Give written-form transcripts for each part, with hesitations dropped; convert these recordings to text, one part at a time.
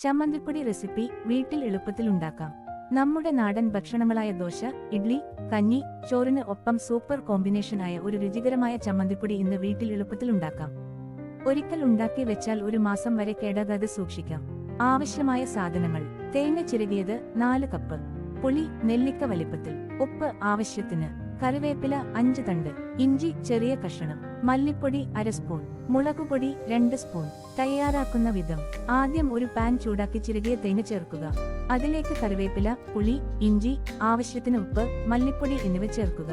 ചമ്മന്തിപ്പൊടി റെസിപ്പി വീട്ടിൽ എളുപ്പത്തിൽ ഉണ്ടാക്കാം. നമ്മുടെ നാടൻ ഭക്ഷണങ്ങളായ ദോശ, ഇഡ്ലി, കഞ്ഞി, ചോറിന് ഒപ്പം സൂപ്പർ കോമ്പിനേഷനായ ഒരു രുചികരമായ ചമ്മന്തിപ്പൊടി ഇന്ന് വീട്ടിൽ എളുപ്പത്തിൽ ഉണ്ടാക്കാം. ഒരിക്കൽ ഉണ്ടാക്കി വെച്ചാൽ ഒരു മാസം വരെ കേടാകാതെ സൂക്ഷിക്കാം. ആവശ്യമായ സാധനങ്ങൾ: തേങ്ങ ചിരകിയത് 4 കപ്പ്, പുളി നെല്ലിക്ക വലിപ്പത്തിൽ, ഉപ്പ് ആവശ്യത്തിന്, കറിവേപ്പില 5 തണ്ട്, ഇഞ്ചി ചെറിയ കഷണം, മല്ലിപ്പൊടി 1/2 സ്പൂൺ, മുളകുപൊടി 2 സ്പൂൺ. തയ്യാറാക്കുന്ന വിധം: ആദ്യം ഒരു പാൻ ചൂടാക്കി ചിരകിയ തേങ്ങ ചേർക്കുക. അതിലേക്ക് കറിവേപ്പില, പുളി, ഇഞ്ചി, ആവശ്യത്തിന് ഉപ്പ്, മല്ലിപ്പൊടി എന്നിവ ചേർക്കുക.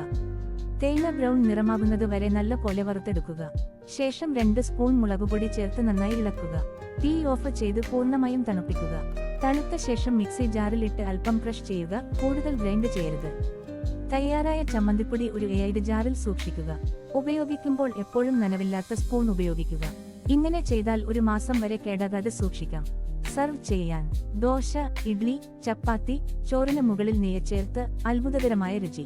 തേങ്ങ ബ്രൗൺ നിറമാകുന്നത് വരെ നല്ല പോലെ വറുത്തെടുക്കുക. ശേഷം 2 സ്പൂൺ മുളകുപൊടി ചേർത്ത് നന്നായി ഇളക്കുക. തീ ഓഫ് ചെയ്ത് പൂർണ്ണമായും തണുപ്പിക്കുക. തണുത്ത ശേഷം മിക്സി ജാറിലിട്ട് അല്പം ക്രഷ് ചെയ്യുക, കൂടുതൽ ഗ്രൈൻഡ് ചെയ്യരുത്. തയ്യാറായ ചമ്മന്തിപ്പൊടി ഒരു എയർ ജാറിൽ സൂക്ഷിക്കുക. ഉപയോഗിക്കുമ്പോൾ എപ്പോഴും നനവില്ലാത്ത സ്പൂൺ ഉപയോഗിക്കുക. ഇങ്ങനെ ചെയ്താൽ ഒരു മാസം വരെ കേടാകാതെ സൂക്ഷിക്കാം. സർവ് ചെയ്യാൻ: ദോശ, ഇഡ്ലി, ചപ്പാത്തി, ചോറിന് മുകളിൽ നെയ്യ് ചേർത്ത് അത്ഭുതകരമായ രുചി.